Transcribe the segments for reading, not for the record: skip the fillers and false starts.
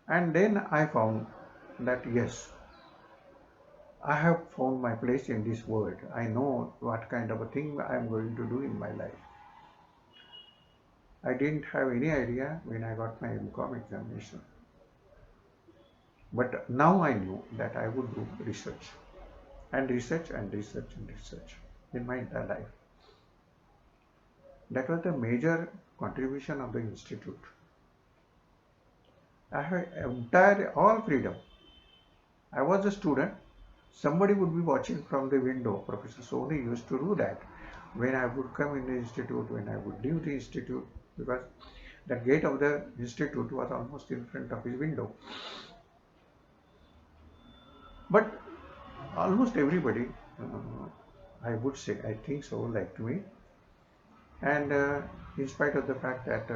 And then I found that yes, I have found my place in this world. I know what kind of a thing I am going to do in my life. I didn't have any idea when I got my MCOM examination. But now I knew that I would do research and research and research and research in my entire life. That was the major contribution of the institute. I had entire all freedom. I was a student. Somebody would be watching from the window. Professor Soni used to do that when I would come in the institute, when I would leave the institute, because the gate of the institute was almost in front of his window. But almost everybody, I would say, I think so, liked me. And in spite of the fact that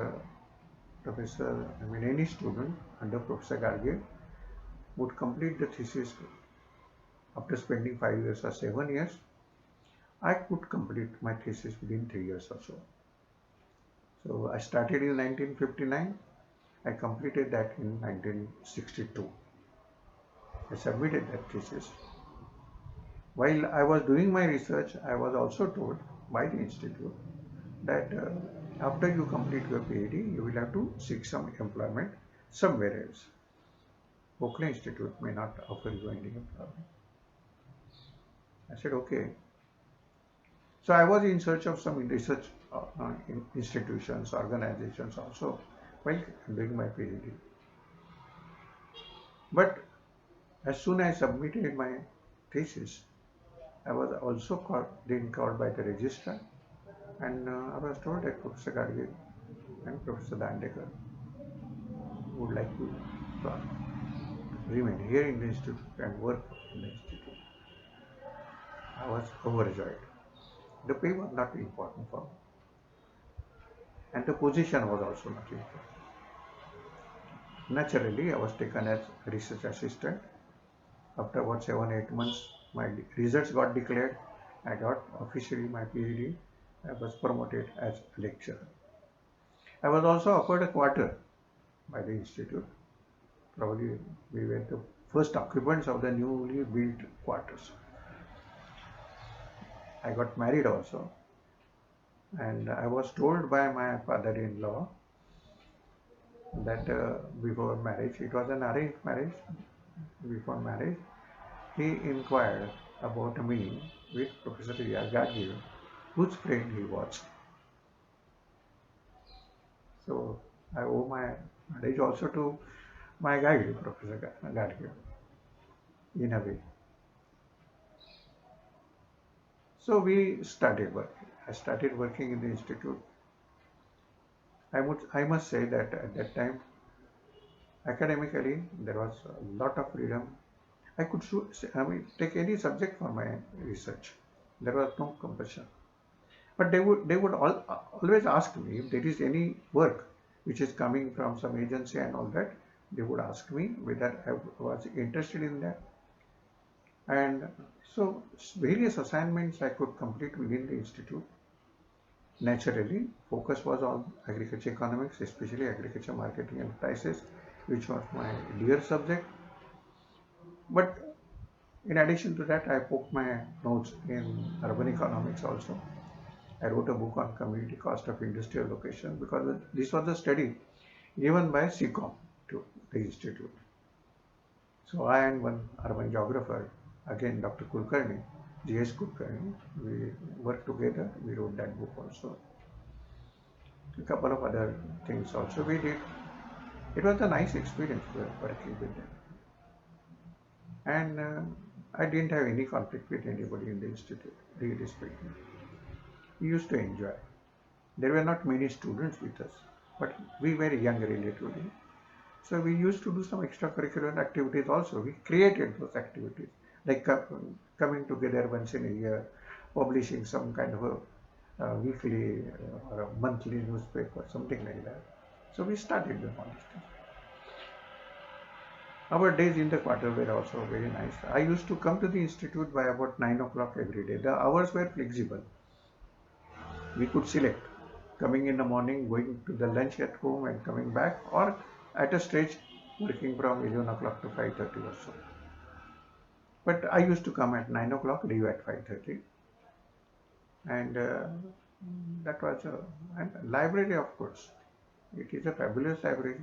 any student under Professor Garge would complete the thesis after spending 5 years or 7 years, I could complete my thesis within 3 years or so. So I started in 1959. I completed that in 1962. I submitted that thesis. While I was doing my research, I was also told by the institute that after you complete your PhD, you will have to seek some employment somewhere else. Gokhale Institute may not offer you any employment. I said, okay. So I was in search of some research institutions, organizations also while doing my PhD. But as soon as I submitted my thesis, I was also called by the registrar, and I was told that Professor Gadge and Professor Dandekar would like to remain here in the institute and work in the institute. I was overjoyed. The pay was not important for me, and the position was also not important. Naturally, I was taken as research assistant. After about 7-8 months, my results got declared. I got officially my PhD. I was promoted as lecturer. I was also offered a quarter by the institute. Probably we were the first occupants of the newly built quarters. I got married also, and I was told by my father-in-law that before marriage, it was an arranged marriage. Before marriage, he inquired about me with Professor Gadge, whose friend he was. So I owe my marriage also to my guide, Professor Gadge, in a way. So we started working. I started working in the institute. I must say that at that time, academically, there was a lot of freedom. I could take any subject for my research. There was no compulsion. But they would always ask me if there is any work which is coming from some agency and all that. They would ask me whether I was interested in that. And so various assignments I could complete within the institute. Naturally, focus was on agriculture economics, especially agriculture marketing and prices, which was my dear subject. But in addition to that, I poked my nose in urban economics also. I wrote a book on community cost of industrial location because this was a study given by CCOM to the institute. So I and one urban geographer, again Dr. Kulkarni, G.S. Kulkarni, we worked together. We wrote that book also. A couple of other things also we did. It was a nice experience working with them. And I didn't have any conflict with anybody in the institute, really speaking. We used to enjoy. There were not many students with us, but we were young relatively. So we used to do some extracurricular activities also. We created those activities, like coming together once in a year, publishing some kind of a weekly or a monthly newspaper, something like that. So we started doing all these things. Our days in the quarter were also very nice. I used to come to the institute by about 9 o'clock every day. The hours were flexible. We could select coming in the morning, going to the lunch at home and coming back, or at a stretch working from 11 o'clock to 5:30 or so. But I used to come at 9 o'clock, leave at 5:30. And that was and library, of course. It is a fabulous library.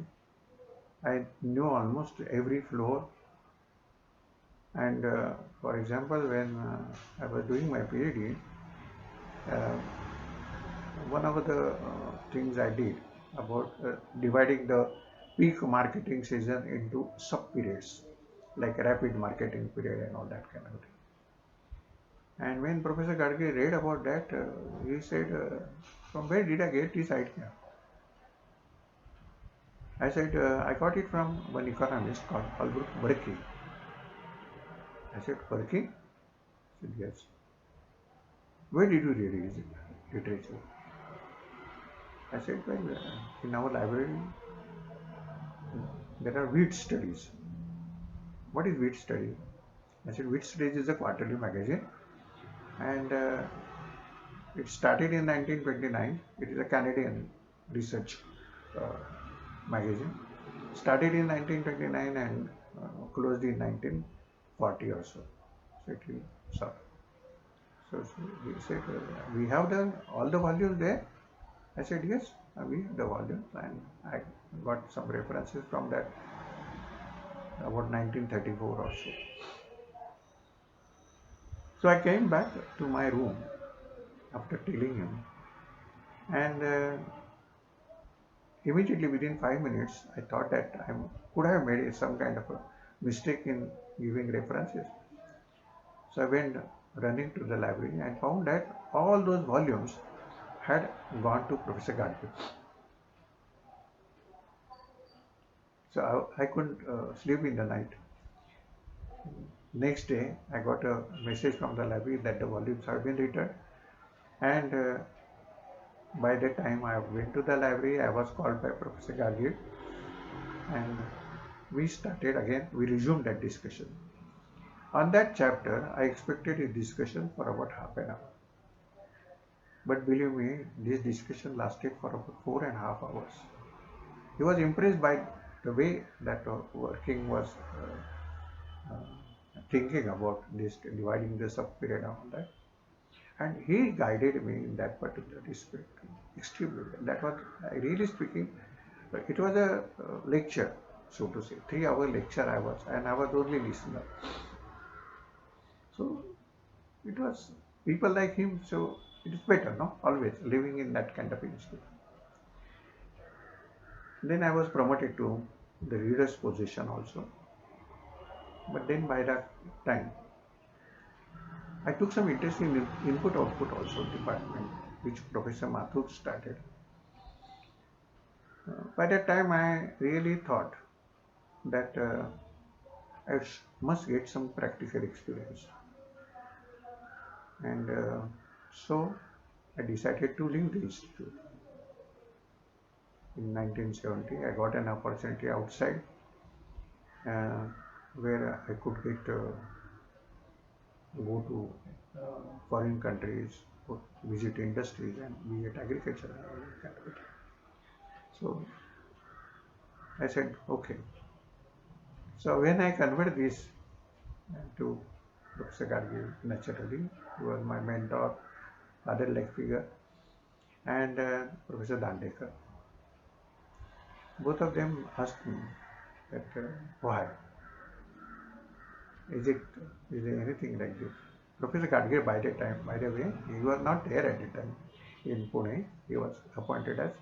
I knew almost every floor. And for example, when I was doing my PhD, uh, one of the things I did about dividing the peak marketing season into sub periods, like rapid marketing period and all that kind of thing. And when Professor Gadge read about that, he said, "From where did I get this idea?" I said, "I got it from one economist called Albert Berkey." I said, "Berkey?" He said, "Yes." "Where did you read his literature?" I said, "Well, in our library, there are wheat studies." "What is wheat study?" I said, "Wheat studies is a quarterly magazine, and it started in 1929. It is a Canadian research uh, magazine. Started in 1929 and closed in 1940 or so. So it will stop." So he said, "We have all the volumes there." I said, "Yes, we have the volumes," and I got some references from that about 1934 or so. So I came back to my room after telling him, and immediately within 5 minutes, I thought that I could have made some kind of a mistake in giving references. So I went running to the library and found that all those volumes had gone to Professor Gadge. So I couldn't sleep in the night. Next day, I got a message from the library that the volumes have been returned. And by the time I went to the library, I was called by Professor Gadge, and we resumed that discussion. On that chapter, I expected a discussion for about half an hour. But believe me, this discussion lasted for about 4.5 hours. He was impressed by the way that working was thinking about this, dividing this up period and all that. And he guided me in that particular respect extremely well. That was, really speaking, it was a lecture, so to say, 3-hour lecture and I was only listener. So it was people like him, so it is better, no? Always living in that kind of institute. Then I was promoted to the reader's position also. But then by that time, I took some interest in input-output also department, which Professor Mathur started. By that time, I really thought that I must get some practical experience. And so I decided to leave the institute. In 1970, I got an opportunity outside where I could go to foreign countries, visit industries and be at agriculture. So I said, okay. So when I conveyed this to Professor Gadge, naturally, he was my mentor, father-like figure, and Professor Dandekar. Both of them asked me that why? Is there anything like this? Professor Gadge, by the way, he was not there at the time in Pune. He was appointed as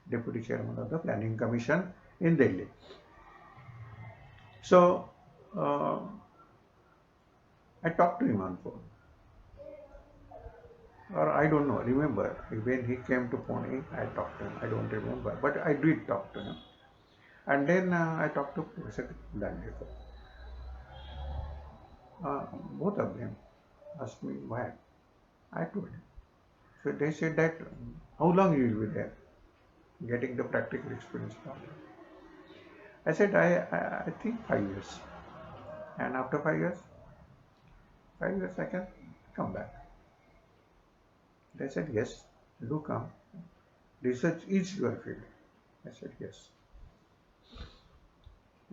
Deputy Chairman of the Planning Commission in Delhi. So I talked to him on phone. Or I don't know, remember, when he came to Pune, I talked to him. I don't remember, but I did talk to him. And then I talked to Professor Dandekar. Both of them asked me why. I told him. So they said that how long you will be there, getting the practical experience. I said I think 5 years, and after 5 years I can come back. They said yes, do come. Research is your field. I said yes.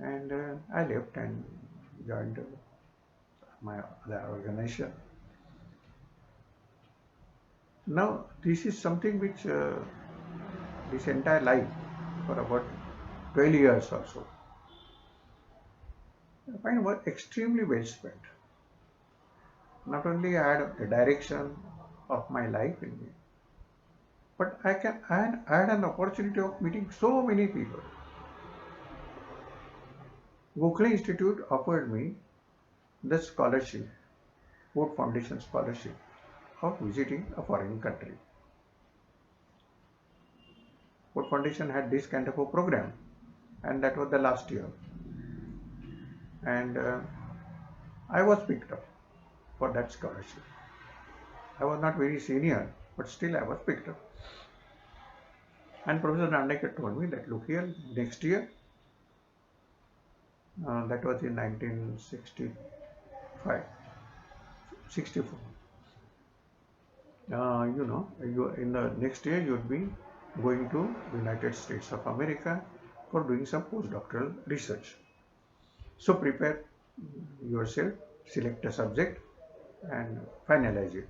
and I left and joined my other organization. Now, this is something which this entire life for about 12 years or so, I find was extremely well spent. Not only I had a direction of my life in me, but I had an opportunity of meeting so many people. Gokhale Institute offered me the scholarship, Ford Foundation scholarship of visiting a foreign country. Ford Foundation had this kind of a program, and that was the last year. And I was picked up for that scholarship. I was not very senior, but still I was picked up. And Professor Dandekar told me that look here, next year, that was in 1965, 64. In the next year you would be going to United States of America for doing some postdoctoral research. So prepare yourself, select a subject and finalize it.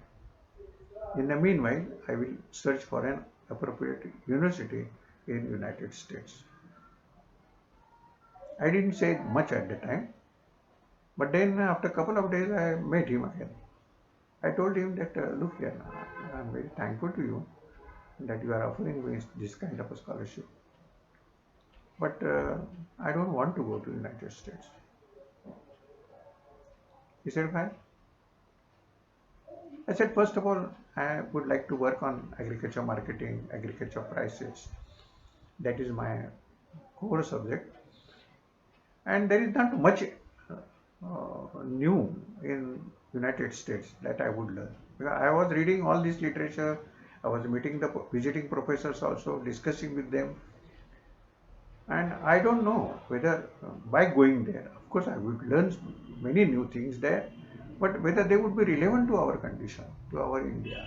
In the meanwhile, I will search for an appropriate university in United States. I didn't say much at the time, but then after a couple of days I met him again. I told him that look here, I am very thankful to you that you are offering me this kind of a scholarship, but I don't want to go to United States. He said, why? I said, first of all, I would like to work on agriculture marketing, agriculture prices. That is my core subject. And there is not much new in United States that I would learn. Because I was reading all this literature, I was meeting the visiting professors also, discussing with them. And I don't know whether by going there, of course I would learn many new things there, but whether they would be relevant to our condition, to our India.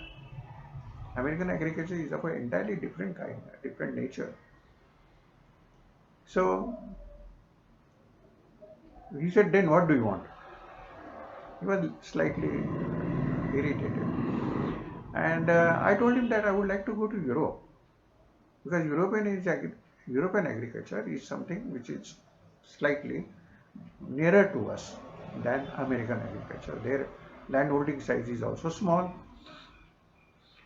American agriculture is of an entirely different kind, different nature. So he said, then what do you want? He was slightly irritated. And I told him that I would like to go to Europe, because European agriculture is something which is slightly nearer to us than American agriculture. Their landholding size is also small.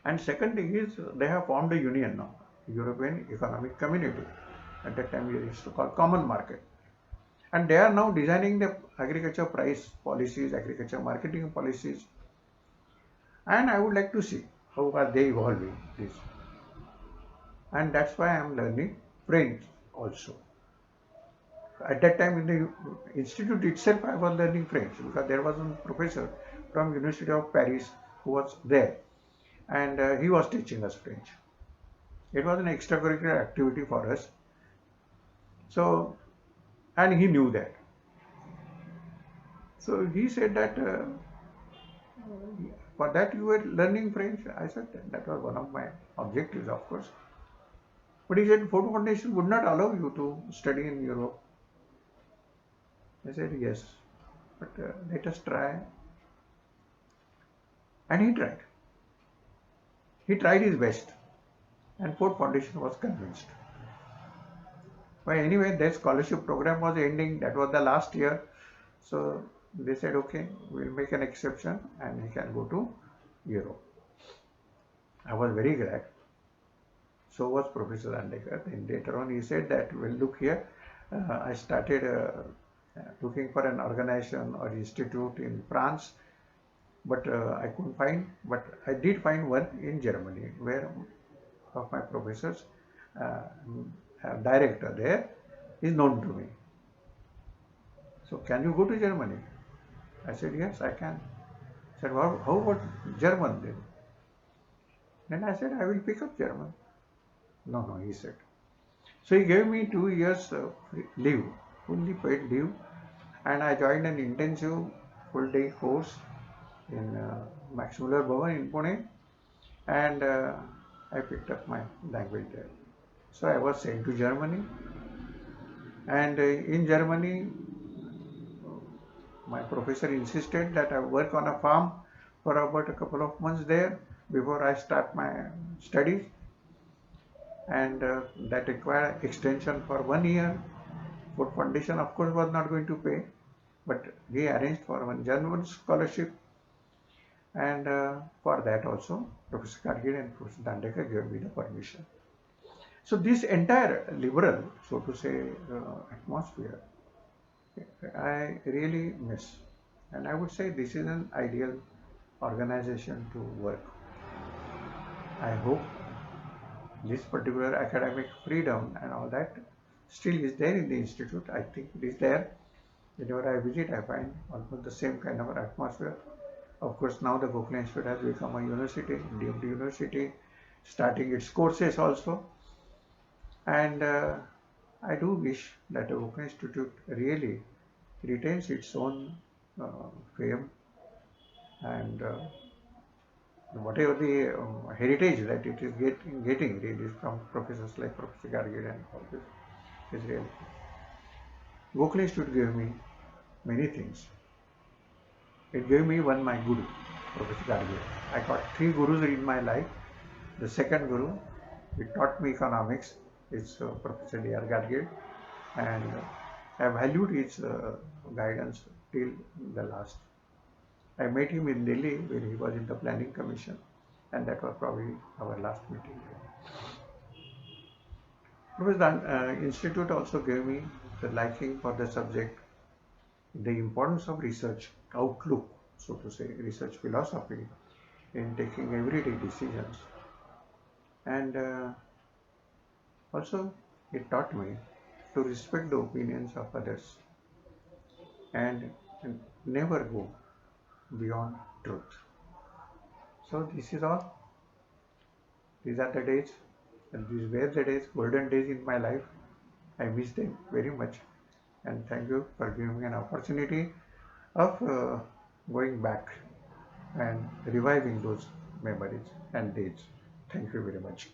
And second thing is they have formed a union now, European Economic Community. At that time we used to call common market. And they are now designing the agriculture price policies, agriculture marketing policies. And I would like to see how are they evolving this. And that's why I am learning French also. At that time in the institute itself I was learning French, because there was a professor from University of Paris who was there, and he was teaching us French. It was an extracurricular activity for us. So, and he knew that. So he said that for that you were learning French. I said that was one of my objectives, of course. But he said Ford Foundation would not allow you to study in Europe. I said yes, but let us try. And he tried. He tried his best, and Ford Foundation was convinced. But anyway, their scholarship program was ending. That was the last year. So they said, okay, we'll make an exception and he can go to Europe. I was very glad. So was Professor Dandekar. Then later on he said that, well, look here, I started looking for an organization or institute in France, but I couldn't find, but I did find one in Germany, where of my professors, director there is known to me. So can you go to Germany? I said, yes, I can. He said, well, how about German then? Then I said, I will pick up German. No, he said. So he gave me 2 years leave, fully paid leave, and I joined an intensive full-day course in Max Muller Bhavan in Pune, and I picked up my language there. So I was sent to Germany, And in Germany, my professor insisted that I work on a farm for about a couple of months there before I start my studies, and that required extension for 1 year. Food Foundation, of course, was not going to pay, but he arranged for one German scholarship, and for that also, Professor Kargil and Professor Dandekar gave me the permission. So this entire liberal, so to say, atmosphere, I really miss, and I would say this is an ideal organization to work. I hope this particular academic freedom and all that still is there in the institute. I think it is there. Whenever I visit, I find almost the same kind of atmosphere. Of course, now the Gokhale Institute has become a university, deemed university, starting its courses also. And I do wish that the Gokhale Institute really retains its own fame, and whatever the heritage that it is getting really from professors like Professor Gargid and all this is really. Gokhale Institute gave me many things. It gave me one, my guru, Professor Gargid. I got three gurus in my life. The second guru, he taught me economics, is Professor D.R. Gargid, and I valued his guidance till the last. I met him in Delhi when he was in the planning commission, and that was probably our last meeting. Professor Institute also gave me the liking for the subject, the importance of research outlook, so to say, research philosophy in taking everyday decisions, and also it taught me to respect the opinions of others and never go beyond truth. So this is all. These are the days, and these were the days, golden days in my life. I miss them very much, and thank you for giving me an opportunity of going back and reviving those memories and days. Thank you very much.